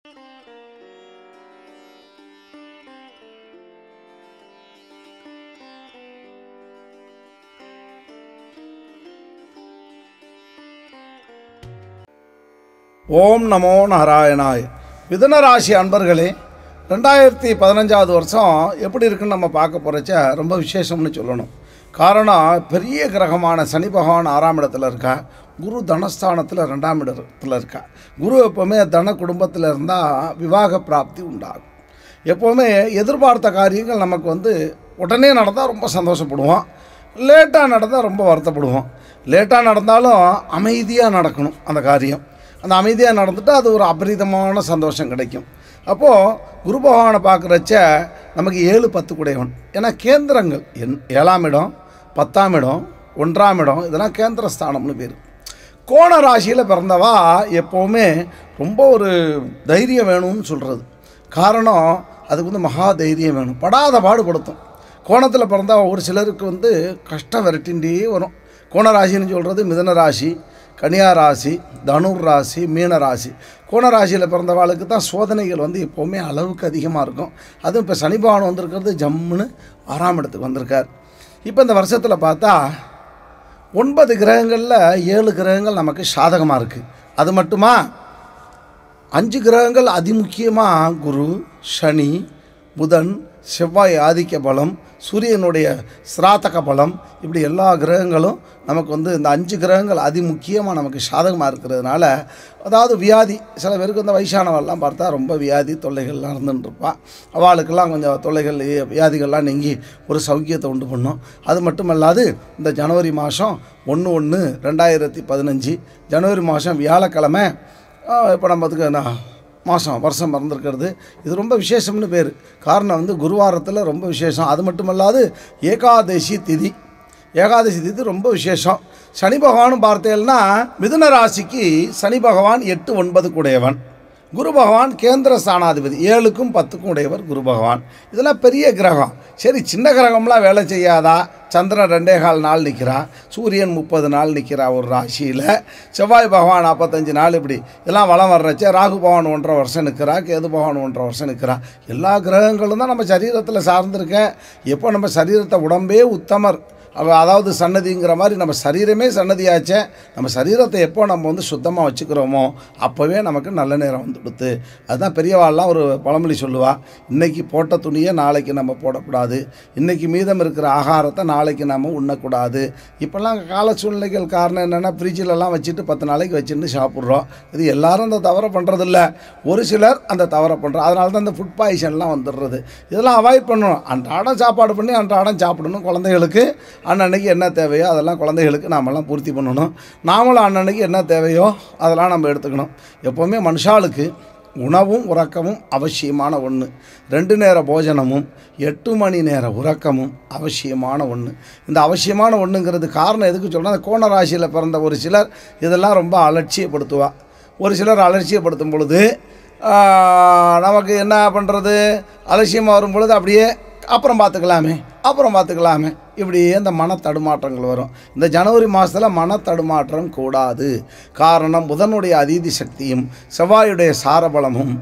ஓம் நமோ நாராயணாய். மிதுன ராசி அன்பர்களே, 2015 வருஷம் எப்படி இருக்குன்னு நம்ம பார்க்க போகிறச்ச ரொம்ப விசேஷம்னு சொல்லணும். காரணம், பெரிய கிரகமான சனி பகவான் 6ஆம் இடத்துல இருக்கா, குரு தனஸ்தானத்தில் 2ஆம் இடத்துல இருக்கா. குரு எப்போவுமே தன குடும்பத்தில் இருந்தால் விவாக பிராப்தி உண்டாகும். எப்போவுமே எதிர்பார்த்த காரியங்கள் நமக்கு உடனே நடந்தால் ரொம்ப சந்தோஷப்படுவோம், லேட்டாக நடந்தால் ரொம்ப வருத்தப்படுவோம். லேட்டாக நடந்தாலும் அமைதியாக நடக்கணும் அந்த காரியம். அந்த அமைதியாக நடந்துட்டு அது ஒரு அபரிதமான சந்தோஷம் கிடைக்கும். அப்போது குரு பகவானை பார்க்குறச்ச நமக்கு 7, 10 கூடையவன். ஏன்னா கேந்திரங்கள் 7ஆம் இடம், 10ஆம் இடம், 1ஆம் இடம், இதெல்லாம் கேந்திர ஸ்தானம்னு பேர். கோண ராசியில் பிறந்தவா எப்போவுமே ரொம்ப ஒரு தைரியம் வேணும்னு சொல்கிறது. காரணம், அதுக்கு மகா தைரியம் வேணும், படாத பாடுபடுத்தும். கோணத்தில் பிறந்தால் ஒரு சிலருக்கு கஷ்டம் விரட்டின்றே வரும். கோண ராசின்னு சொல்கிறது மிதுன ராசி, கன்னியா ராசி, தனுர் ராசி, மீன ராசி. கோண ராசியில் பிறந்தவாளுக்கு தான் சோதனைகள் எப்போவுமே அளவுக்கு அதிகமாக இருக்கும். அதுவும் இப்போ சனி பகவான் வந்திருக்கிறது ஜம்முன்னு 6ஆம் இடத்துக்கு வந்திருக்கார். இப்போ இந்த வருஷத்தில் பார்த்தா 9 கிரகங்களில் 7 கிரகங்கள் நமக்கு சாதகமாக இருக்குது. அது மட்டுமா, 5 கிரகங்கள் அதிமுக்கியமாக குரு, சனி, புதன், செவ்வாய் ஆதிக்க பலம், சூரியனுடைய சிராத்தக பலம், இப்படி எல்லா கிரகங்களும் நமக்கு இந்த 5 கிரகங்கள் அதிமுக்கியமாக நமக்கு சாதகமாக இருக்கிறதுனால, அதாவது வியாதி, சில பேருக்கு வயசானவெல்லாம் பார்த்தா ரொம்ப வியாதி தொல்லைகள்லாம் இருந்துட்டுருப்பா. அவளுக்கெல்லாம் கொஞ்சம் தொல்லைகள் வியாதிகள்லாம் நீங்கி ஒரு சௌக்கியத்தை உண்டு பண்ணும். அது மட்டும் இல்லாது இந்த ஜனவரி மாதம் 1/1/2015 ஜனவரி மாதம் வியாழக்கிழமை, இப்போ நம்மதுக்கு வருஷம் மறந்துருக்கிறது, இது ரொம்ப விசேஷம்னு பேர். காரணம் குருவாரத்தில் ரொம்ப விசேஷம். அது மட்டுமல்லாது ஏகாதசி திதி ரொம்ப விசேஷம். சனி பகவானும் பார்த்தேன்னா மிதுன ராசிக்கு சனி பகவான் 8, 9 கூடையவன். குரு பகவான் கேந்திர ஸ்தானாதிபதி 7க்கும் 10க்கும் உடையவர் குரு பகவான். இதெல்லாம் பெரிய கிரகம். சரி, சின்ன கிரகம்லாம் வேலை செய்யாதா? சந்திரன் 2.25 நாள் நிற்கிறா, சூரியன் 30 நாள் நிற்கிறா ஒரு ராசியில், செவ்வாய் பகவான் 45 நாள், இப்படி இதெல்லாம் வளம் வர்றச்சே ராகு பகவான் 1.5 வருஷம் நிற்கிறா, கேது பகவான் 1.5 வருஷம் நிற்கிறா. எல்லா கிரகங்களும் தான் நம்ம சரீரத்தில் சார்ந்திருக்கேன். எப்போ நம்ம சரீரத்தை உடம்பே உத்தமர், அதாவது சன்னதிங்கிற மாதிரி நம்ம சரீரமே சன்னதியாச்சே. நம்ம சரீரத்தை எப்போ நம்ம சுத்தமாக வச்சுக்கிறோமோ அப்போவே நமக்கு நல்ல நேரம் கொடுத்து. அதுதான் பெரியவாள்லாம் ஒரு பழமொழி சொல்லுவா, இன்றைக்கி போட்ட துணியை நாளைக்கு நம்ம போடக்கூடாது, இன்றைக்கி மீதம் இருக்கிற ஆகாரத்தை நாளைக்கு நம்ம உண்ணக்கூடாது. இப்போல்லாம் கால சூழ்நிலைகள் காரணம் என்னென்னா, ஃப்ரிட்ஜிலெல்லாம் வச்சுட்டு 10 நாளைக்கு வச்சுட்டு சாப்பிட்றோம். இது எல்லோரும் அந்த தவறை பண்ணுறதில்ல, ஒரு சிலர் அந்த தவறை பண்ணுறோம். அதனால தான் இந்த ஃபுட் பாய்சன்லாம் வந்துடுறது. இதெல்லாம் அவாய்ட் பண்ணணும். அன்றாடம் சாப்பாடு பண்ணி அன்றாடம் சாப்பிடணும். குழந்தைகளுக்கு அன்னன்னைக்கு என்ன தேவையோ அதெல்லாம் குழந்தைகளுக்கு நாமெல்லாம் பூர்த்தி பண்ணணும். நாமளும் அன்னன்னைக்கு என்ன தேவையோ அதெல்லாம் நம்ம எடுத்துக்கணும். எப்போவுமே மனுஷாளுக்கு உணவும் உறக்கமும் அவசியமான ஒன்று. 2 நேர போஜனமும் 8 மணி நேர உறக்கமும் அவசியமான ஒன்று. இந்த அவசியமான ஒன்றுங்கிறது காரணம் எதுக்கு சொல்கிறேன், அந்த கோண ராசியில் பிறந்த ஒரு சிலர் இதெல்லாம் ரொம்ப அலட்சியப்படுத்துவா. ஒரு சிலர் அலட்சியப்படுத்தும் பொழுது நமக்கு என்ன பண்ணுறது, அலட்சியமாக வரும் பொழுது அப்படியே அப்புறம் பார்த்துக்கலாமே இப்படியே இந்த மனத்தடுமாற்றங்கள் வரும். இந்த ஜனவரி மாதத்தில் மனத்தடுமாற்றம் கூடாது. காரணம், புதனுடைய அதீதி சக்தியும் செவ்வாயுடைய சாரபலமும்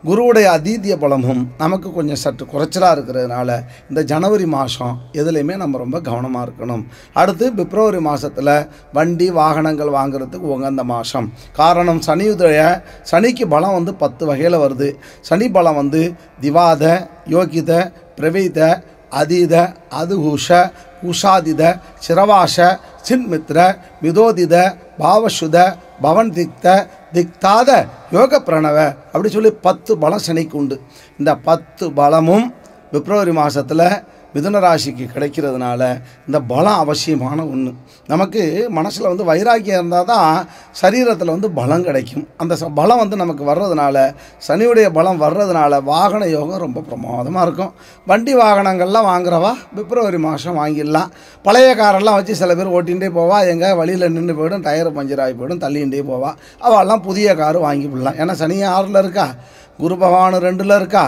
குருவுடைய அதீதிய பலமும் நமக்கு கொஞ்சம் சற்று குறைச்சலாக இருக்கிறதுனால இந்த ஜனவரி மாதம் எதுலேயுமே நம்ம ரொம்ப கவனமாக இருக்கணும். அடுத்து பிப்ரவரி மாதத்தில் வண்டி வாகனங்கள் வாங்குறதுக்கு உகந்த மாதம். காரணம், சனிக்கு பலம் 10 வகையில் வருது. சனி பலம் திவாத, யோகித, பிரவீத, அதீத, அதுகூஷ, உஷாதித, சிரவாஷ, சின்மித்ர, மிதோதித, பாவசுத, பவன் திக்த, திக்தாத, யோக பிரணவ, அப்படி சொல்லி 10 பலம் சனிக்கு உண்டு. இந்த 10 பலமும் பிப்ரவரி மாதத்தில் மிதுன ராசிக்கு கிடைக்கிறதுனால இந்த பலம் அவசியமான ஒன்று. நமக்கு மனசில் வைராக்கியம் இருந்தால் தான் சரீரத்தில் பலம் கிடைக்கும். அந்த பலம் நமக்கு வர்றதுனால, சனியுடைய பலம் வர்றதுனால வாகன யோகம் ரொம்ப பிரமாதமாக இருக்கும். வண்டி வாகனங்கள்லாம் வாங்குறவா பிப்ரவரி மாதம் வாங்கிடலாம். பழைய காரெல்லாம் வச்சு சில பேர் ஓட்டிகிட்டே போவா, எங்கே வழியில் நின்று போய்டும், டயர் பஞ்சர் ஆகி போய்டும், தள்ளிகிட்டே போவா. அவெல்லாம் புதிய காரு வாங்கி விடலாம். ஏன்னா சனி 6ல் இருக்கா, குரு பகவான் 2ல் இருக்கா.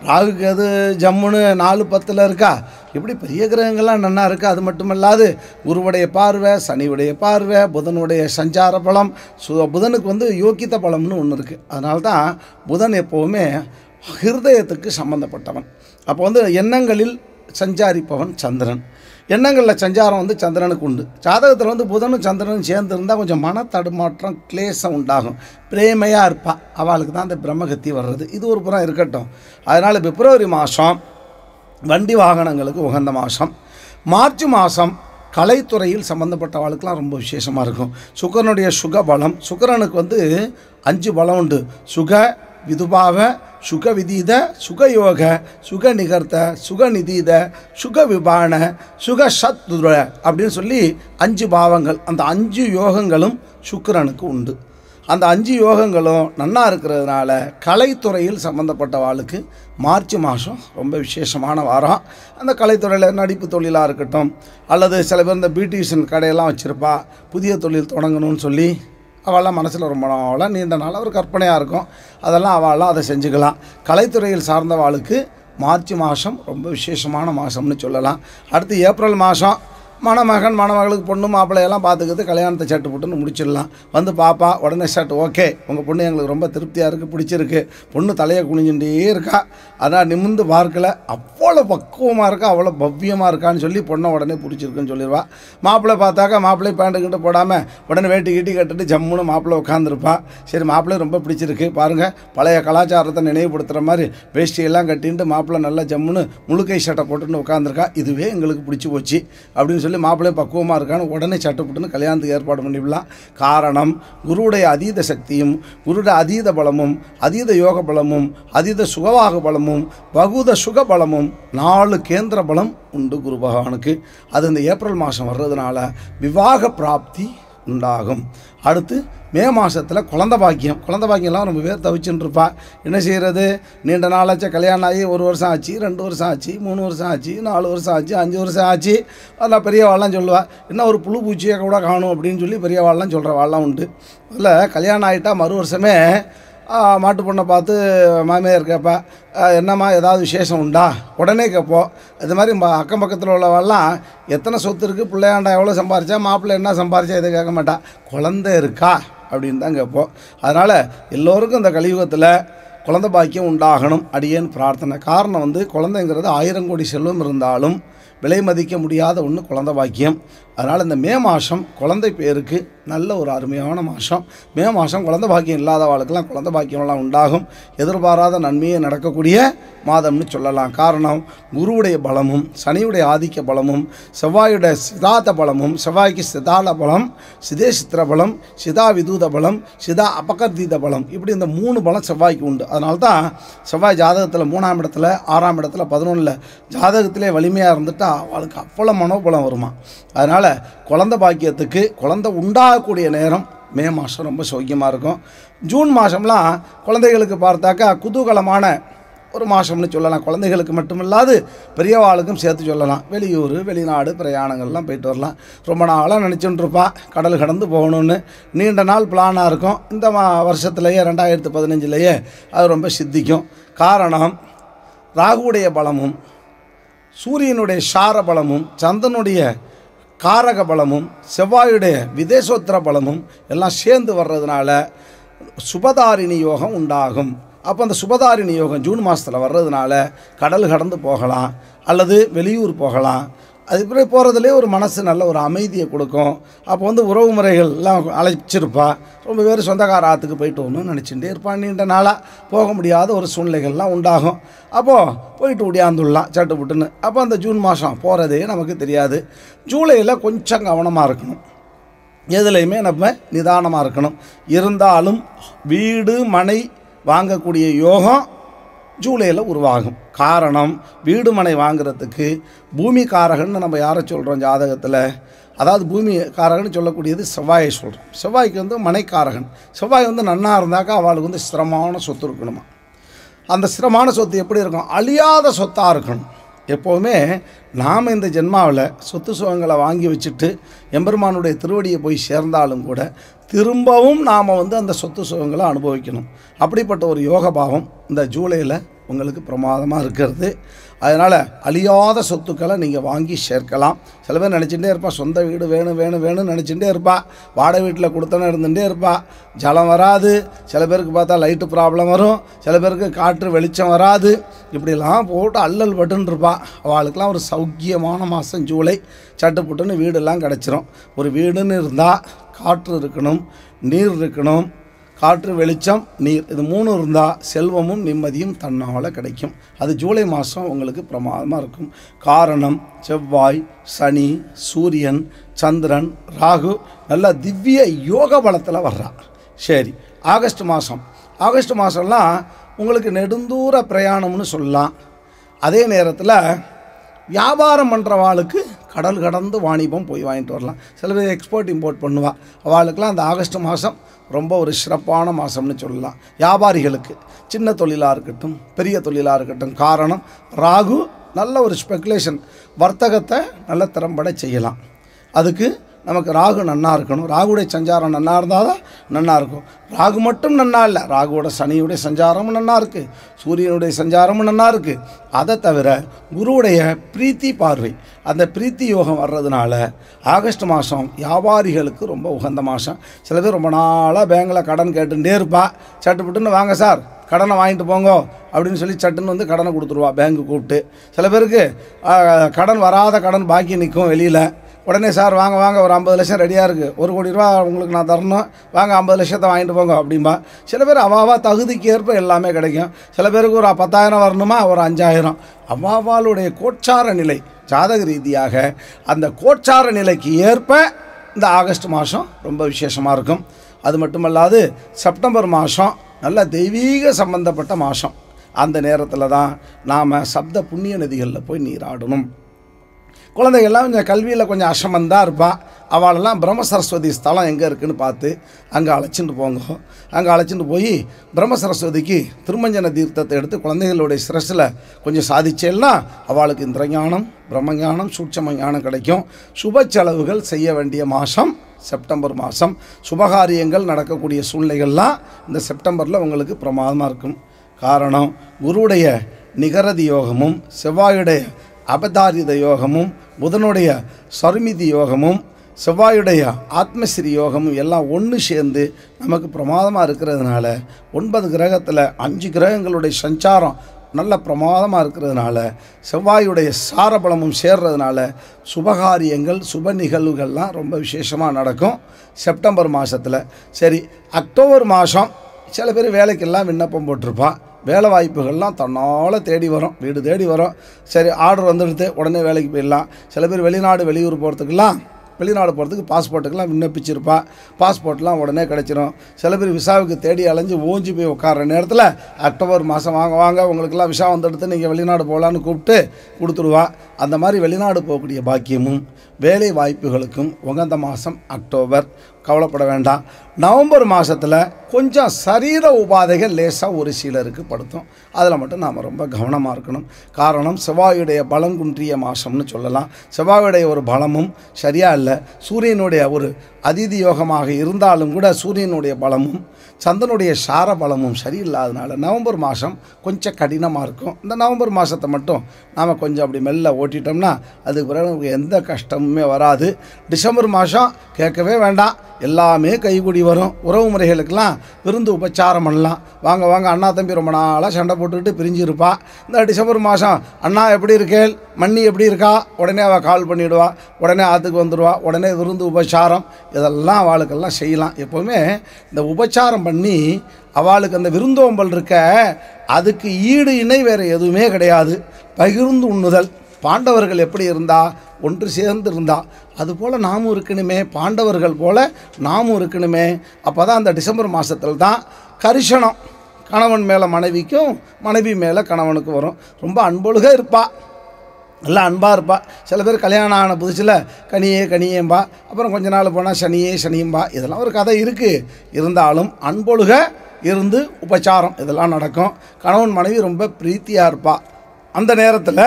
ராகுக்கு அது ஜம்முன்னு 4-10 இருக்கா, இப்படி பெரிய கிரகங்கள்லாம் நன்னா இருக்குது. அது மட்டுமல்லாது குருவுடைய பார்வை, சனியுடைய பார்வை, புதனுடைய சஞ்சார பலம், புதனுக்கு வந்து யோகித்த பலம்னு ஒன்று இருக்குது. அதனால தான் புதன் எப்போவுமே ஹிருதயத்துக்கு சம்பந்தப்பட்டவன். அப்போ வந்து எண்ணங்களில் சஞ்சாரிப்பவன் சந்திரன். எண்ணங்களில் சஞ்சாரம் வந்து சந்திரனுக்கு உண்டு. ஜாதகத்தில் வந்து புதனும் சந்திரனும் சேர்ந்து இருந்தால் கொஞ்சம் மன தடுமாற்றம், கிளேசம் உண்டாகும். பிரேமையாக இருப்பா, அவளுக்கு தான் அந்த பிரம்மகத்தி வர்றது. இது ஒரு புறம் இருக்கட்டும். அதனால் பிப்ரவரி மாதம் வண்டி வாகனங்களுக்கு உகந்த மாதம். மார்ச் மாதம் கலைத்துறையில் சம்மந்தப்பட்டவாளுக்கெலாம் ரொம்ப விசேஷமாக இருக்கும். சுக்கரனுடைய சுக பலம், சுக்கரனுக்கு வந்து 5 பலம் உண்டு. சுக விதுபாவ, சுக விதீத, சுகயோக, சுக நிகர்த்த, சுக நிதீத, சுக விபான, சுக சத்ருர அப்படின்னு சொல்லி 5 பாவங்கள். அந்த 5 யோகங்களும் சுக்கிரனுக்கு உண்டு. அந்த 5 யோகங்களும் நன்னா இருக்கிறதுனால கலைத்துறையில் சம்மந்தப்பட்டவாளுக்கு மார்ச் மாதம் ரொம்ப விசேஷமான வாரம். அந்த கலைத்துறையில் நடிப்பு தொழிலாக இருக்கட்டும், அல்லது சில பேர் இந்த பியூட்டிஷியன் கடையெல்லாம் வச்சுருப்பா, புதிய தொழில் தொடங்கணும்னு சொல்லி அவள்லாம் மனசில் ரொம்ப நாளாக நீண்ட நாள் ஒரு கற்பனையாக இருக்கும். அதெல்லாம் அவள்லாம் அதை செஞ்சுக்கலாம். கலைத்துறையில் சார்ந்தவாளுக்கு மார்ச் மாதம் ரொம்ப விசேஷமான மாதம்னு சொல்லலாம். அடுத்து ஏப்ரல் மாதம் மணமகன் மணமகளுக்கு பொண்ணு மாப்பிள்ளையெல்லாம் பார்த்துக்கிறது, கல்யாணத்தை சட்டு போட்டுன்னு முடிச்சிடலாம். வந்து பாப்பா உடனே ஷர்ட் ஓகே, உங்கள் பொண்ணு எங்களுக்கு ரொம்ப திருப்தியாக இருக்குது, பிடிச்சிருக்கு. பொண்ணு தலையை குனிஞ்சுட்டே இருக்கா, அதான் நிமிந்து பார்க்கலை, அவ்வளோ பக்குவமாக இருக்கா, அவ்வளோ பவ்யமாக இருக்கான்னு சொல்லி பொண்ணை உடனே பிடிச்சிருக்குன்னு சொல்லிடுவா. மாப்பிள்ளை பார்த்தாக்கா மாப்பிள்ளை பேண்ட்டு கிட்ட போடாமல் உடனே வேட்டி கீட்டி கட்டுட்டு ஜம்முன்னு மாப்பிள்ளை உட்காந்துருப்பா. சரி மாப்பிள்ளை ரொம்ப பிடிச்சிருக்கு பாருங்கள், பழைய கலாச்சாரத்தை நினைவுபடுத்துகிற மாதிரி வேஷ்டியெல்லாம் கட்டின்ட்டு மாப்பிள்ளை நல்லா ஜம்முன்னு முழுக்கை சட்டை போட்டுன்னு உட்காந்துருக்கா, இதுவே எங்களுக்கு பிடிச்சி போச்சு அப்படின்னு சொல்லி மாப்பிள்ளை பக்குவமாக இருக்கான்னு உடனே சட்டப்பட்டுன்னு கல்யாணத்துக்கு ஏற்பாடு பண்ணிவிடலாம். காரணம் குருவுடைய அதீத சக்தியும், குருடைய அதீத பலமும், அதீத யோக பலமும், அதீத சுகவாக பலமும், பகுத சுக பலமும், 4 கேந்திர பலம் உண்டு குரு பகவானுக்கு. அது இந்த ஏப்ரல் மாதம் வர்றதுனால விவாக பிராப்தி உண்டாகும். அடுத்து மே மாதத்தில் குழந்த பாக்கியம்லாம் ரொம்ப பேர் தவிச்சுன்னு இருப்பா. என்ன செய்கிறது, நீண்ட நாளாச்சு கல்யாணம் ஆகி 1 வருஷம் ஆச்சு, 2 வருஷம் ஆச்சு, 3 வருஷம் ஆச்சு, 4 வருஷம் ஆச்சு, 5 வருஷம் ஆச்சு. அதெல்லாம் பெரியவாள்லாம் சொல்லுவாள், என்ன ஒரு புழு பூச்சியை கூட காணும் அப்படின்னு சொல்லி பெரியவாள்லாம் சொல்கிற வாள்லாம் உண்டு. அதில் கல்யாணம் ஆகிட்டா மறு வருஷமே மாட்டு பொண்ணை பார்த்து மாமியார் கேட்பா, என்னம்மா ஏதாவது விசேஷம் உண்டா, உடனே கேட்போம். இது மாதிரி அக்கம் பக்கத்தில் உள்ளவாள்லாம் எத்தனை சொத்து இருக்குது, பிள்ளையாண்டா எவ்வளோ சம்பாரிச்சா, மாப்பிள்ளை என்ன சம்பாரிச்சா, இதை கேட்க மாட்டா, குழந்தை இருக்கா அப்படின்னு தான் கேட்போம். அதனால் எல்லோருக்கும் இந்த கலியுகத்தில் குழந்தை பாக்கியம் உண்டாகணும் அடியேன்னு பிரார்த்தனை. காரணம் வந்து குழந்தைங்கிறது 1000 கோடி செல்வம் இருந்தாலும் விலை மதிக்க முடியாத ஒன்று குழந்தை பாக்கியம். அதனால் இந்த மே மாதம் குழந்தை பேருக்கு நல்ல ஒரு அருமையான மாதம். மே மாதம் குழந்தை பாக்கியம் இல்லாத வாழ்க்கெல்லாம் குழந்தை பாக்கியம்லாம் உண்டாகும். எதிர்பாராத நன்மையை நடக்கக்கூடிய மாதம்னு சொல்லலாம். காரணம் குருவுடைய பலமும், சனியுடைய ஆதிக்க பலமும், செவ்வாயுடைய சிதாத பலமும், செவ்வாய்க்கு சிதால பலம், சிதேசித்திர பலம், சிதா விதூத பலம், சிதா அபகர்தீத பலம், இப்படி இந்த 3 பலம் செவ்வாய்க்கு உண்டு. அதனால தான் செவ்வாய் ஜாதகத்தில் 3ஆம் இடத்துல, 6ஆம் இடத்துல, 11ல் ஜாதகத்திலே வலிமையாக இருந்துட்டால் அவளுக்கு அவ்வளோ மனோபலம் வருமா. அதனால் குழந்தை பாக்கியத்துக்கு குழந்தை உண்டாகக்கூடிய நேரம் மே மாதம் ரொம்ப சௌக்கியமாக இருக்கும். ஜூன் மாதம்லாம் குழந்தைகளுக்கு பார்த்தாக்கா குதூகலமான ஒரு மாதம்னு சொல்லலாம். குழந்தைகளுக்கு மட்டுமில்லாது பெரியவாளுக்கும் சேர்த்து சொல்லலாம். வெளியூர் வெளிநாடு பிரயாணங்கள்லாம் போயிட்டு வரலாம். ரொம்ப நாளாக நினச்சிட்டு இருப்பா கடல் கடந்து போகணுன்னு, நீண்ட நாள் பிளானாக இருக்கும். இந்த வருஷத்துலேயே 2015லேயே அது ரொம்ப சித்திக்கும். காரணம் ராகுவுடைய பலமும், சூரியனுடைய சார பலமும், சந்திரனுடைய காரக பலமும், செவ்வாயுடைய விதேசோத்திர பலமும் எல்லாம் சேர்ந்து வர்றதுனால சுபதாரிணி யோகம் உண்டாகும். அப்போ அந்த சுபதாரிணி யோகம் ஜூன் மாதத்தில் வர்றதுனால கடல் கடந்து போகலாம், அல்லது வெளியூர் போகலாம். அது இப்படி போகிறதுலே ஒரு மனசு நல்ல ஒரு அமைதியை கொடுக்கும். அப்போ வந்து உறவு முறைகள்லாம் அழைச்சிருப்பா. ரொம்ப பேர் சொந்தக்கார ஆற்றுக்கு போயிட்டு வரணும்னு நினச்சிட்டே இருப்பான். நீண்ட நாளாக போக முடியாத ஒரு சூழ்நிலைகள்லாம் உண்டாகும். அப்போது போயிட்டு ஓடியாந்துடலாம் சட்டு புட்டுன்னு. அப்போ அந்த ஜூன் மாதம் போகிறதே நமக்கு தெரியாது. ஜூலையில் கொஞ்சம் கவனமாக இருக்கணும், எதுலேயுமே நம்ம நிதானமாக இருக்கணும். இருந்தாலும் வீடு மனை வாங்கக்கூடிய யோகம் ஜூலையில் உருவாகும். காரணம் வீடு மனை வாங்குறதுக்கு பூமி காரகன்னு நம்ம யாரை சொல்கிறோம் ஜாதகத்தில், அதாவது பூமி காரகன்னு சொல்லக்கூடியது செவ்வாயை சொல்கிறோம். செவ்வாய்க்கு வந்து மனைக்காரகன். செவ்வாய் வந்து நன்னா இருந்தாக்கா அவளுக்கு வந்து ஸ்திரமான சொத்து இருக்கணுமா. அந்த ஸ்திரமான சொத்து எப்படி இருக்கும், அழியாத சொத்தாக இருக்கணும். எப்போவுமே நாம் இந்த ஜென்மாவில் சொத்து சுகங்களை வாங்கி வச்சுட்டு எம்பெருமானுடைய திருவடியை போய் சேர்ந்தாலும் கூட திரும்பவும் நாம் வந்து அந்த சொத்து சுகங்களை அனுபவிக்கணும். அப்படிப்பட்ட ஒரு யோக பாவம் இந்த ஜூலையில் உங்களுக்கு பிரமாதமாக இருக்கிறது. அதனால் அழியாத சொத்துக்களை நீங்கள் வாங்கி சேர்க்கலாம். சில பேர் நினச்சிட்டே இருப்பா, சொந்த வீடு வேணும் வேணும் வேணும்னு நினச்சிட்டே இருப்பா, வாடகை வீட்டில் கொடுத்தோன்னு இருந்துகிட்டே இருப்பா, ஜலம் வராது. சில பேருக்கு பார்த்தா லைட்டு ப்ராப்ளம் வரும், சில பேருக்கு காற்று வெளிச்சம் வராது, இப்படிலாம் போட்டு அல்லல் பட்டுன்னு இருப்பா. அவளுக்கெல்லாம் ஒரு சௌக்கியமான மாதம் ஜூலை. சட்டுப்புட்டுன்னு வீடெல்லாம் கிடச்சிரும். ஒரு வீடுன்னு இருந்தால் காற்று இருக்கணும், நீர் இருக்கணும். காற்று, வெளிச்சம், நீர், இது 3 இருந்தால் செல்வமும் நிம்மதியும் தன்னால் கிடைக்கும். அது ஜூலை மாதம் உங்களுக்கு பிரமாதமாக இருக்கும். காரணம், செவ்வாய், சனி, சூரியன், சந்திரன், ராகு நல்ல திவ்ய யோக பலத்தில் வர்றா. சரி, ஆகஸ்ட் மாதம்லாம் உங்களுக்கு நெடுந்தூர பிரயாணம்னு சொல்லலாம். அதே நேரத்தில் வியாபாரம் பண்ணுறவாளுக்கு கடல் கடந்து வாணிபம் போய் வாங்கிட்டு வரலாம். சில பேர் எக்ஸ்போர்ட் இம்போர்ட் பண்ணுவாள். அவளுக்கெல்லாம் அந்த ஆகஸ்ட் மாதம் ரொம்ப ஒரு சிறப்பான மாதம்னு சொல்லலாம். வியாபாரிகளுக்கு சின்ன தொழிலாக இருக்கட்டும், பெரிய தொழிலாக இருக்கட்டும். காரணம், ராகு நல்ல ஒரு ஸ்பெகுலேஷன், வர்த்தகத்தை நல்ல திறம்பட செய்யலாம். அதுக்கு நமக்கு ராகு நன்னா இருக்கணும். ராகுடைய சஞ்சாரம் நன்னா இருந்தால் தான் நன்னா இருக்கும். ராகு மட்டும் நன்னா இல்லை, ராகுவோட சனியுடைய சஞ்சாரமும் நன்னா இருக்குது, சூரியனுடைய சஞ்சாரமும் நன்னா இருக்குது. அதை தவிர குருவுடைய பிரீத்தி பார்வை, அந்த பிரீத்தி யோகம் வர்றதுனால ஆகஸ்ட் மாதம் வியாபாரிகளுக்கு ரொம்ப உகந்த மாதம். சில பேர் ரொம்ப நாளாக பேங்கில் கடன் கேட்டுகிட்டே இருப்பா. சட்டுப்புட்டுன்னு வாங்க சார் கடனை வாங்கிட்டு போங்க அப்படின்னு சொல்லி சட்டுன்னு வந்து கடனை கொடுத்துருவா பேங்க்கு கூப்பிட்டு. சில பேருக்கு கடன் வராத கடன் பாக்கி நிற்கும் வெளியில். உடனே சார் வாங்க வாங்க ஒரு 50 லட்சம் ரெடியாக இருக்குது, 1 கோடி ரூபா உங்களுக்கு நான் தரணும், வாங்க 50 லட்சத்தை வாங்கிட்டு போங்க அப்படின்பா. சில பேர் அவாவா தகுதிக்கு ஏற்ப எல்லாமே கிடைக்கும். சில பேருக்கு ஒரு 10,000 வரணுமா, ஒரு 5,000. அவ்வாவாளுடைய கோச்சார நிலை, ஜாதக ரீதியாக அந்த கோச்சார நிலைக்கு ஏற்ப இந்த ஆகஸ்ட் மாதம் ரொம்ப விசேஷமாக இருக்கும். அது மட்டுமல்லாது செப்டம்பர் மாதம் நல்ல தெய்வீக சம்பந்தப்பட்ட மாதம். அந்த நேரத்தில் தான் நாம் சப்த புண்ணிய நதிகளில் போய் நீராடணும். குழந்தைகள்லாம் கொஞ்சம் கல்வியில் கொஞ்சம் அசமந்தாக இருப்பாள். அவளெல்லாம் பிரம்ம சரஸ்வதி ஸ்தலம் எங்கே இருக்குதுன்னு பார்த்து அங்கே அழைச்சிட்டு போங்க. அங்கே அழைச்சிட்டு போய் பிரம்ம சரஸ்வதிக்கு திருமஞ்சன தீர்த்தத்தை எடுத்து குழந்தைகளுடைய சிரஸில் கொஞ்சம் சாதிச்சேன்னா அவளுக்கு இந்திரஞானம், பிரம்மஞானம், சூட்சம ஞானம் கிடைக்கும். சுப செலவுகள் செய்ய வேண்டிய மாதம் செப்டம்பர் மாதம். சுபகாரியங்கள் நடக்கக்கூடிய சூழ்நிலைகள்லாம் இந்த செப்டம்பரில் உங்களுக்கு பிரமாதமாக இருக்கும். காரணம், குருவுடைய நிகரதி யோகமும், செவ்வாயுடைய அபதாரித யோகமும், புதனுடைய சருமிதி யோகமும், செவ்வாயுடைய ஆத்மஸ்ரீ யோகமும் எல்லாம் ஒன்று சேர்ந்து நமக்கு பிரமாதமாக இருக்கிறதுனால 9 கிரகத்தில் 5 கிரகங்களுடைய சஞ்சாரம் நல்ல பிரமாதமாக இருக்கிறதுனால செவ்வாயுடைய சாரபலமும் சேர்றதுனால சுபகாரியங்கள், சுப நிகழ்வுகள்லாம் ரொம்ப விசேஷமாக நடக்கும் செப்டம்பர் மாதத்தில். சரி, அக்டோபர் மாதம் சில பேர் வேலைக்கெல்லாம் விண்ணப்பம் போட்டிருப்பாள். வேலை வாய்ப்புகள்லாம் தன்னால் தேடி வரும், வீடு தேடி வரும். சரி, ஆர்டர் வந்துடுது, உடனே வேலைக்கு போயிடலாம். சில பேர் வெளிநாடு வெளியூர் போகிறதுக்கு பாஸ்போர்ட்டுக்கெல்லாம் விண்ணப்பிச்சிருப்பா. பாஸ்போர்ட்லாம் உடனே கிடச்சிரும். சில பேர் விசாவுக்கு தேடி அலைஞ்சு ஓஞ்சி போய் உட்கார்ற நேரத்தில் அக்டோபர் மாதம் வாங்க உங்களுக்கெல்லாம் விசா வந்துடுத்து, நீங்கள் வெளிநாடு போகலான்னு கூப்பிட்டு கொடுத்துடுவா. அந்த மாதிரி வெளிநாடு போகக்கூடிய பாக்கியமும் வேலை வாய்ப்புகளுக்கும் உகந்த மாதம் அக்டோபர். கவலைப்பட வேண்டாம். நவம்பர் மாதத்தில் கொஞ்சம் சரீர உபாதைகள் லேசாக ஒரு சிலருக்கு படுத்தும். அதில் மட்டும் நாம் ரொம்ப கவனமாக இருக்கணும். காரணம், செவ்வாயுடைய பலம் குன்றிய மாதம்னு சொல்லலாம். செவ்வாயுடைய ஒரு பலமும் சரியாக இல்லை. சூரியனுடைய ஒரு அதிதி யோகமாக இருந்தாலும் கூட சூரியனுடைய பலமும் சந்திரனுடைய சார பலமும் சரியில்லாதனால நவம்பர் மாதம் கொஞ்சம் கடினமாக இருக்கும். இந்த நவம்பர் மாதத்தை மட்டும் நாம் கொஞ்சம் அப்படி மெல்ல ஓட்டிட்டோம்னா அதுக்கு பிறகு எந்த கஷ்டமுமே வராது. டிசம்பர் மாதம் கேட்கவே வேண்டாம், எல்லாமே கைகூடி வரும். உறவு முறைகளுக்கெல்லாம் விருந்து உபச்சாரம் பண்ணலாம். வாங்க அண்ணா தம்பி ரொம்ப நாளாக சண்டை போட்டுக்கிட்டு பிரிஞ்சு இருப்பா. இந்த டிசம்பர் மாதம் அண்ணா எப்படி இருக்கேள், மண்ணி எப்படி இருக்கா, உடனே அவள் கால் பண்ணிவிடுவா, உடனே ஆற்றுக்கு வந்துடுவா, உடனே விருந்து உபச்சாரம் இதெல்லாம் அவளுக்கெல்லாம் செய்யலாம். எப்போவுமே இந்த உபச்சாரம் பண்ணி அவளுக்கு அந்த விருந்தோம்பல் இருக்க, அதுக்கு ஈடு இணை வேறு எதுவுமே கிடையாது. பகிர்ந்து உண்ணுதல். பாண்டவர்கள் எப்படி இருந்தா, ஒன்று சேர்ந்து இருந்தா, அதுபோல் நாமும் இருக்கணுமே, பாண்டவர்கள் போல் நாமும் இருக்கணுமே. அப்போ தான் அந்த டிசம்பர் மாதத்தில் தான் கரிசனம் கணவன் மேலே மனைவிக்கும், மனைவி மேலே கணவனுக்கு வரும். ரொம்ப அன்பொழுக இருப்பா, நல்லா அன்பாக இருப்பா. சில பேர் கல்யாணம் ஆன புதுசில் கனியேம்பா, அப்புறம் கொஞ்ச நாள் போனால் சனியும்பா. இதெல்லாம் ஒரு கதை இருக்குது. இருந்தாலும் அன்பொழுக இருந்து உபச்சாரம் இதெல்லாம் நடக்கும். கணவன் மனைவி ரொம்ப பிரீத்தியாக இருப்பா. அந்த நேரத்தில்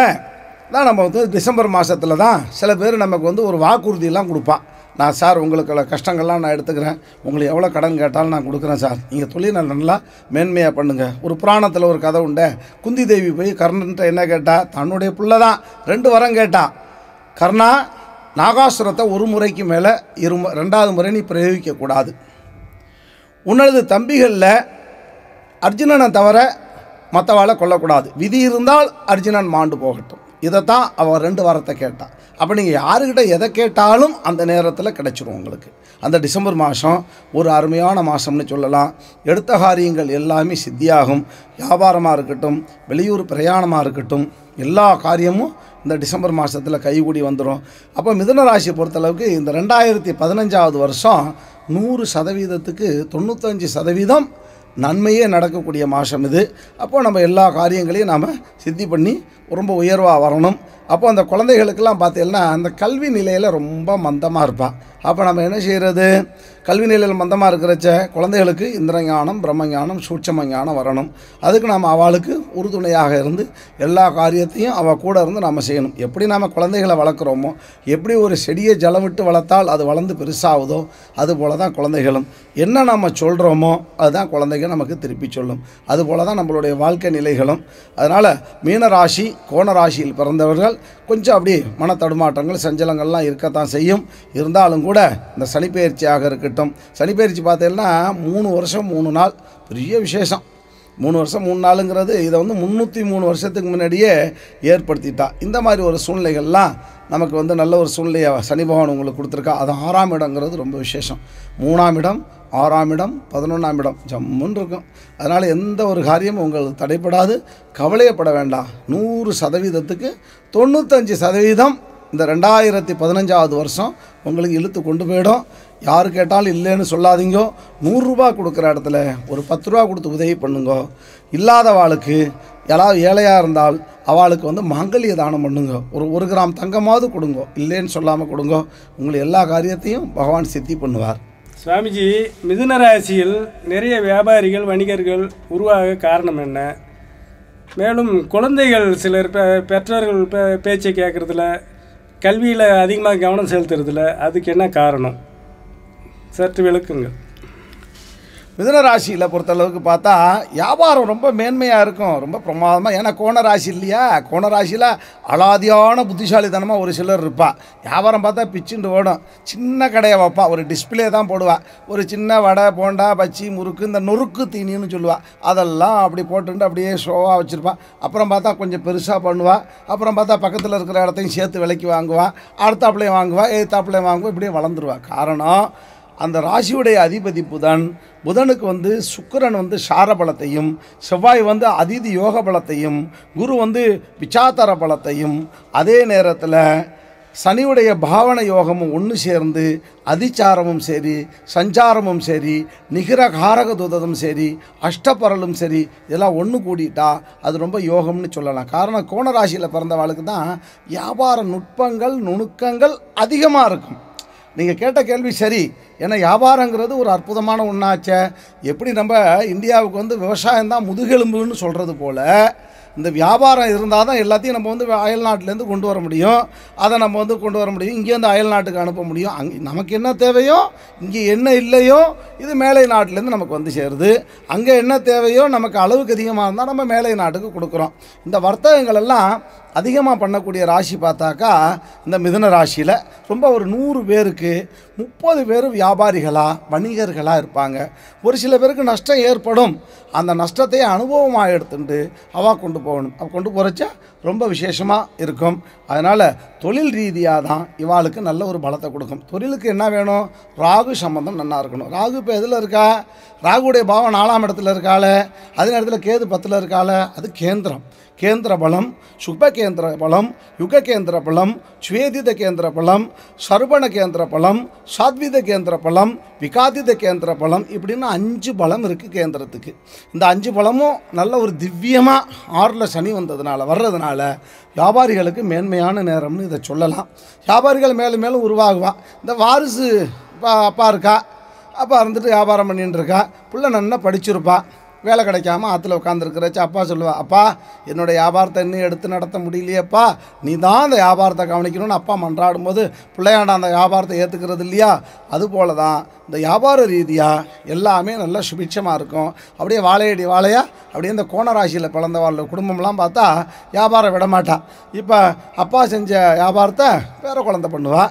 தான் நம்ம டிசம்பர் மாதத்தில் தான் சில பேர் நமக்கு ஒரு வாக்குறுதியெல்லாம் கொடுப்பா. நான் சார் உங்களுக்கு கஷ்டங்கள்லாம் நான் எடுத்துக்கிறேன், உங்களுக்கு எவ்வளோ கடன் கேட்டாலும் நான் கொடுக்குறேன் சார், நீங்கள் தொழில் நல்லா மேன்மையாக பண்ணுங்கள். ஒரு புராணத்தில் ஒரு கதை உண்டு. குந்தி தேவி போய் கர்ணன்ட்ட என்ன கேட்டா, தன்னுடைய பிள்ளை தான் 2 வரம் கேட்டான். கர்ணா, நாகாசுரத்தை ஒரு முறைக்கு மேலே 2வது முறை நீ பிரயோகிக்கக்கூடாது. உன்னது தம்பிகளில் அர்ஜுனனை தவிர மற்றவாளை கொல்லக்கூடாது. விதி இருந்தால் அர்ஜுனன் மாண்டு போகட்டும். இதைத்தான் அவன் 2 வாரத்தை கேட்டான். அப்போ நீங்கள் யாருக்கிட்ட எதை கேட்டாலும் அந்த நேரத்தில் கிடைச்சிரும் உங்களுக்கு. அந்த டிசம்பர் மாதம் ஒரு அருமையான மாதம்னு சொல்லலாம். எடுத்த காரியங்கள் எல்லாமே சித்தியாகும். வியாபாரமாக இருக்கட்டும், வெளியூர் பிரயாணமாக இருக்கட்டும், எல்லா காரியமும் இந்த டிசம்பர் மாதத்தில் கைகூடி வந்துடும். அப்போ மிதுன ராசியை பொறுத்தளவுக்கு இந்த 2015 வருஷம் 100%க்கு 95% நன்மையே நடக்கக்கூடிய மாதம் இது. அப்போது நம்ம எல்லா காரியங்களையும் நாம் சித்தி பண்ணி ரொம்ப உயர்வாக வரணும். அப்போ அந்த குழந்தைகளுக்கெல்லாம் பார்த்தீங்கன்னா அந்த கல்வி நிலையில் ரொம்ப மந்தமாக இருப்பாள். அப்போ நம்ம என்ன செய்கிறது, கல்வி நிலையில் மந்தமாக இருக்கிறச்ச குழந்தைகளுக்கு இந்திரஞானம், பிரம்மஞானம், சூட்சம ஞானம் வரணும். அதுக்கு நாம் அவளுக்கு உறுதுணையாக இருந்து எல்லா காரியத்தையும் அவள் கூட இருந்து நாம் செய்யணும். எப்படி நாம் குழந்தைகளை வளர்க்குறோமோ, எப்படி ஒரு செடியை ஜலம் விட்டு வளர்த்தால் அது வளர்ந்து பெருசாகுதோ, அதுபோல் தான் குழந்தைகளும். என்ன நம்ம சொல்கிறோமோ அதுதான் குழந்தைகள் நமக்கு திருப்பி சொல்லும். அதுபோல் தான் நம்மளுடைய வாழ்க்கை நிலைகளும். அதனால் மீனராசி, கோணராசியில் பிறந்தவர்கள் கொஞ்சம் அப்படி மன தடுமாற்றங்கள், சஞ்சலங்கள்லாம் இருக்கத்தான் செய்யும். இருந்தாலும் கூட இந்த சனிப்பெயர்ச்சியாக இருக்கட்டும், சனிப்பெயர்ச்சி பார்த்தீங்கன்னா 3 வருஷம் 3 நாள் பெரிய விசேஷம். 3 வருஷம் 3 நாளுங்கிறது இதை 303 வருஷத்துக்கு முன்னாடியே ஏற்படுத்திட்டா. இந்த மாதிரி ஒரு சூழ்நிலைகள்லாம் நமக்கு நல்ல ஒரு சூழ்நிலையை சனி பகவான் உங்களுக்கு கொடுத்துருக்கா. அது 6ஆம் இடங்கிறது ரொம்ப விசேஷம். 3ஆம் இடம், 6ஆம் இடம், 11ஆம் இடம் ஜம்முன்னு இருக்கும். அதனால் எந்த ஒரு காரியமும் உங்களுக்கு தடைப்படாது. கவலையப்பட வேண்டாம். 100%க்கு 95% இந்த 2015 வருஷம் உங்களுக்கு இழுத்து கொண்டு போயிடும். யார் கேட்டாலும் இல்லைன்னு சொல்லாதீங்க. 100 ரூபா கொடுக்குற இடத்துல ஒரு 10 ரூபா கொடுத்து உதவி பண்ணுங்க. இல்லாதவாளுக்கு, யாராவது ஏழையாக இருந்தால் அவளுக்கு மாங்கல்ய தானம் பண்ணுங்க. ஒரு கிராம் தங்கமாவது கொடுங்க, இல்லைன்னு சொல்லாமல் கொடுங்க. உங்களை எல்லா காரியத்தையும் பகவான் சித்தி பண்ணுவார். சுவாமிஜி, மிதுன ராசியில் நிறைய வியாபாரிகள், வணிகர்கள் உருவாக காரணம் என்ன? மேலும் குழந்தைகள் சிலர் பெற்றோர்கள் பேச்சை கேட்குறதில்ல, கல்வியில் அதிகமாக கவனம் செலுத்துறதில்ல, அதுக்கு என்ன காரணம்? சற்று விளக்குங்கள். மிதுன ராசியில் பொறுத்தளவுக்கு பார்த்தா வியாபாரம் ரொம்ப மேன்மையாக இருக்கும், ரொம்ப பிரமாதமாக. ஏன்னா கோணராசி இல்லையா, கோணராசியில் அலாதியான புத்திசாலித்தனமாக ஒரு சிலர் இருப்பாள். வியாபாரம் பார்த்தா பிச்சுண்டு ஓடும். சின்ன கடையை வைப்பா, ஒரு டிஸ்பிளே தான் போடுவாள். ஒரு சின்ன வடை, போண்டா, பச்சி, முறுக்கு, இந்த நொறுக்கு தீனின்னு சொல்லுவாள், அதெல்லாம் அப்படி போட்டுட்டு அப்படியே ஷோவாக வச்சுருப்பாள். அப்புறம் பார்த்தா கொஞ்சம் பெருசாக பண்ணுவாள். அப்புறம் பார்த்தா பக்கத்தில் இருக்கிற இடத்தையும் சேர்த்து விலைக்கு வாங்குவாள், அடுத்தாப்புலையும் வாங்குவாள், எதிர்த்தாப்புலையும் வாங்குவாள், இப்படியே வளர்ந்துருவாள். காரணம், அந்த ராசியுடைய அதிபதி புதனுக்கு சுக்கிரன் சார பலத்தையும், செவ்வாய் அதிதி யோக பலத்தையும், குரு விசாத்தர பலத்தையும், அதே நேரத்தில் சனியுடைய பாவன யோகமும் ஒன்று சேர்ந்து அதிச்சாரமும் சரி, சஞ்சாரமும் சரி, நிகரகாரக தூதமும் சரி, அஷ்டபரலும் சரி, இதெல்லாம் ஒன்று கூடிட்டா அது ரொம்ப யோகம்னு சொல்லலாம். காரணம், கோணராசியில் பிறந்தவாளுக்கு தான் வியாபார நுட்பங்கள், நுணுக்கங்கள் அதிகமாக இருக்கும். நீங்கள் கேட்ட கேள்வி சரி. ஏன்னா வியாபாரங்கிறது ஒரு அற்புதமான ஒன்றாச்சே. எப்படி நம்ம இந்தியாவுக்கு விவசாயம் தான் முதுகெலும்புன்னு சொல்கிறது போல், இந்த வியாபாரம் இருந்தால் தான் எல்லாத்தையும் நம்ம அயல் நாட்டிலேருந்து கொண்டு வர முடியும். அதை நம்ம கொண்டு வர முடியும், இங்கேருந்து அயல் நாட்டுக்கு அனுப்ப முடியும். அங்கே நமக்கு என்ன தேவையோ, இங்கே என்ன இல்லையோ, இது மேலை நாட்டிலேருந்து நமக்கு சேருது. அங்கே என்ன தேவையோ, நமக்கு அளவுக்கு அதிகமாக இருந்தால் நம்ம மேலை நாட்டுக்கு கொடுக்குறோம். இந்த வர்த்தகங்கள் எல்லாம் அதிகமாக பண்ணக்கூடிய ராசி பார்த்தாக்கா இந்த மிதுன ராசியில் ரொம்ப ஒரு 100 பேருக்கு 30 பேர் வியாபாரிகளாக, வணிகர்களாக இருப்பாங்க. ஒரு சில பேருக்கு நஷ்டம் ஏற்படும். அந்த நஷ்டத்தை அனுபவமாக எடுத்துட்டு அவள் கொண்டு போகணும். அவள் கொண்டு போகிறச்சா ரொம்ப விசேஷமாக இருக்கும். அதனால் தொழில் ரீதியாக தான் இவாளுக்கு நல்ல ஒரு பலத்தை கொடுக்கும். தொழிலுக்கு என்ன வேணும்? ராகு சம்பந்தம் நல்லா இருக்கணும். ராகு இப்போ எதில் இருக்கா? ராகுடைய பாவம் 4ஆம் இடத்துல இருக்கால, அதே நேரத்தில் கேது 10ல் இருக்கால, அது கேந்திரம். கேந்திர பலம், சுப கேந்திர பலம், யுக கேந்திர பலம், ஸ்வேதித கேந்திர பலம், சர்பண கேந்திர பலம், சாத்வித கேந்திர பலம், விகாதித கேந்திர பலம், இப்படின்னு 5 பலம் இருக்குது கேந்திரத்துக்கு. இந்த 5 பலமும் நல்ல ஒரு திவ்யமாக 6ல் சனி வர்றதுனால வியாபாரிகளுக்கு மேன்மையான நேரம்னு இதை சொல்லலாம். வியாபாரிகள் மேலும் மேலும் உருவாகுவா. இந்த வாரிசு அப்பா இருக்கா, அப்பா இருந்துட்டு வியாபாரம் பண்ணிட்டு இருக்கா, பிள்ளை நல்லா படிச்சிருப்பா, வேலை கிடைக்காம ஆற்றுல உட்காந்துருக்கிறச்ச அப்பா சொல்லுவா, அப்பா என்னோடய வியாபாரத்தை இன்னும் எடுத்து நடத்த முடியலையேப்பா, நீ தான் அந்த வியாபாரத்தை கவனிக்கணும்னு அப்பா மன்றாடும்போது பிள்ளையாண்டா அந்த வியாபாரத்தை ஏற்றுக்கிறது இல்லையா? அதுபோல தான் இந்த வியாபார ரீதியாக எல்லாமே நல்லா சுபிட்சமாக இருக்கும். அப்படியே வாழையடி வாழையா அப்படியே இந்த கோணராசியில் பிறந்த வாழ் குடும்பம்லாம் பார்த்தா வியாபாரம் விட மாட்டா. இப்போ அப்பா செஞ்ச வியாபாரத்தை வேற குழந்தை பண்ணுவா.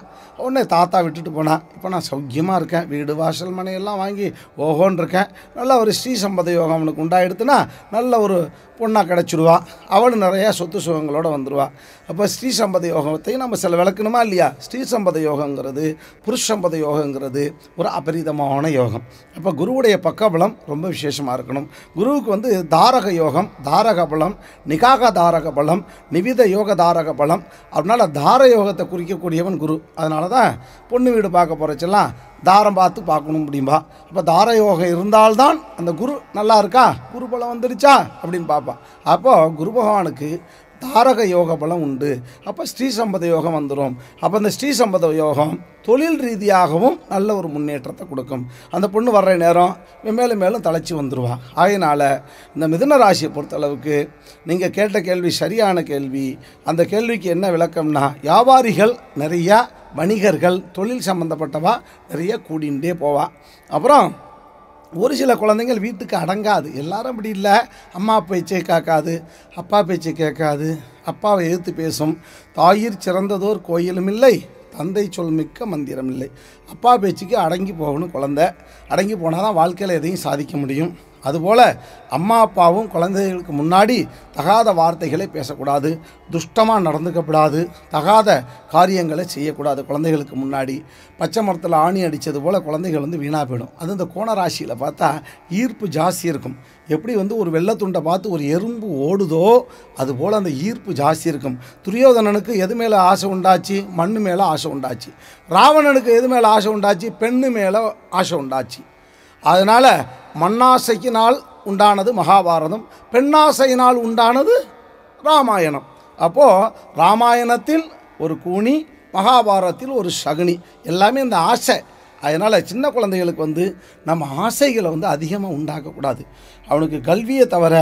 உடனே தாத்தா விட்டுட்டு போனா. இப்போ நான் சௌக்கியமாக இருக்கேன், வீடு வாசல் மனையெல்லாம் வாங்கி ஓஹோன்னு இருக்கேன். நல்ல ஒரு ஸ்ரீ சம்பத யோகம் அவனுக்கு உண்டாயிடுத்துன்னா நல்ல ஒரு பொண்ணாக கிடச்சிடுவா. அவள் நிறையா சொத்து சுகங்களோடு வந்துடுவா. அப்போ ஸ்ரீ சம்பத யோகத்தையும் நம்ம சில விளக்கணுமா இல்லையா? ஸ்ரீ சம்பத யோகங்கிறது புருஷ சம்பத யோகங்கிறது ஒரு அபரிதமான யோகம். அப்போ குருவுடைய பக்கபலம் ரொம்ப விசேஷமாக இருக்கணும். குருவுக்கு தாரக யோகம், தாரக பலம், நிகாக தாரக பலம், நிவித யோக தாரக பலம். அதனால் தார யோகத்தை குறிக்கக்கூடியவன் குரு. அதனால தான் பொண்ணு வீடு பார்க்க போகிறச்செல்லாம் தாரம் பார்த்து பார்க்கணும் அப்படின்பா. அப்போ தார யோகம் இருந்தால்தான் அந்த குரு நல்லா இருக்கா, குரு பலம் வந்துடுச்சா அப்படின்னு பார்ப்பான். அப்போது குரு பகவானுக்கு தாரக யோக பலம் உண்டு. அப்போ ஸ்ரீ சம்பத யோகம் வந்துடும். அப்போ இந்த ஸ்ரீ சம்பத யோகம் தொழில் ரீதியாகவும் நல்ல ஒரு முன்னேற்றத்தை கொடுக்கும். அந்த பொண்ணு வர்ற நேரம் மேலும் மேலும் தலைச்சி வந்துடுவா. ஆகையினால் இந்த மிதுன ராசியை பொறுத்தளவுக்கு நீங்கள் கேட்ட கேள்வி சரியான கேள்வி. அந்த கேள்விக்கு என்ன விளக்கம்னா, வியாபாரிகள் நிறையா, வணிகர்கள், தொழில் சம்மந்தப்பட்டவா நிறைய கூடிகிட்டே போவா. அப்புறம் ஒரு சில குழந்தைங்கள் வீட்டுக்கு அடங்காது. எல்லாரும் அப்படி இல்லை. அம்மா பேச்சை கேட்காது, அப்பா பேச்சை கேட்காது, அப்பாவை எதிர்த்து பேசும். தாயிற் சிறந்ததோர் கோயிலும் இல்லை, தந்தை சொல் மிக்க மந்திரம் இல்லை. அப்பா பேச்சுக்கு அடங்கி போகணும் குழந்தை. அடங்கி போனால் தான் வாழ்க்கையில் எதையும் சாதிக்க முடியும். அதுபோல் அம்மா அப்பாவும் குழந்தைகளுக்கு முன்னாடி தகாத வார்த்தைகளை பேசக்கூடாது, துஷ்டமாக நடந்துக்கப்படாது, தகாத காரியங்களை செய்யக்கூடாது. குழந்தைகளுக்கு முன்னாடி பச்சை மரத்தில் ஆணி அடித்தது போல் குழந்தைகள் வீணாக போயிடும். அது இந்த கோணராசியில் பார்த்தா ஈர்ப்பு ஜாஸ்தி இருக்கும். எப்படி ஒரு வெள்ளத்துண்டை பார்த்து ஒரு எறும்பு ஓடுதோ அதுபோல் அந்த ஈர்ப்பு ஜாஸ்தி இருக்கும். துரியோதனனுக்கு எது மேலே ஆசை உண்டாச்சு? மண்ணு மேலே ஆசை உண்டாச்சு. ராவணனுக்கு எது மேலே ஆசை உண்டாச்சு? பெண்ணு மேலே ஆசை உண்டாச்சு. அதனால் மண்ணாசையினால் உண்டானது மகாபாரதம், பெண்ணாசையினால் உண்டானது ராமாயணம். அப்போது ராமாயணத்தில் ஒரு கூனி, மகாபாரதத்தில் ஒரு சகுனி. எல்லாமே இந்த ஆசை. அதனால் சின்ன குழந்தைகளுக்கு நம்ம ஆசைகளை அதிகமாக உண்டாக்கக்கூடாது. அவனுக்கு கல்வியை தவிர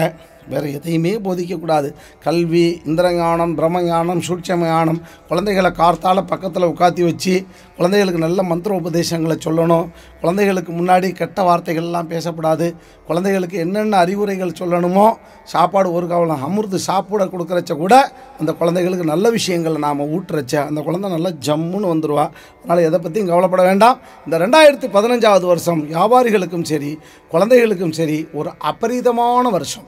வேறு எதையுமே போதிக்கக்கூடாது. கல்வி, இந்திரஞானம், பிரம்மஞானம், சூட்சமஞானம். குழந்தைகளை கார்த்தால பக்கத்தில் உட்காத்தி வச்சு குழந்தைகளுக்கு நல்ல மந்திர உபதேசங்களை சொல்லணும். குழந்தைகளுக்கு முன்னாடி கெட்ட வார்த்தைகள்லாம் பேசக்கூடாது. குழந்தைகளுக்கு என்னென்ன அறிவுரைகள் சொல்லணுமோ, சாப்பாடு ஒரு கவலம் அமிர்து சாப்பிட கொடுக்குறச்ச கூட அந்த குழந்தைகளுக்கு நல்ல விஷயங்களை நாம் ஊட்டுறச்ச அந்த குழந்தை நல்லா ஜம்முன்னு வந்துடுவா. அதனால் எதை பற்றியும் கவலைப்பட வேண்டாம். இந்த 2015 வருஷம் வியாபாரிகளுக்கும் சரி குழந்தைகளுக்கும் சரி ஒரு அபரிதமான வருஷம்.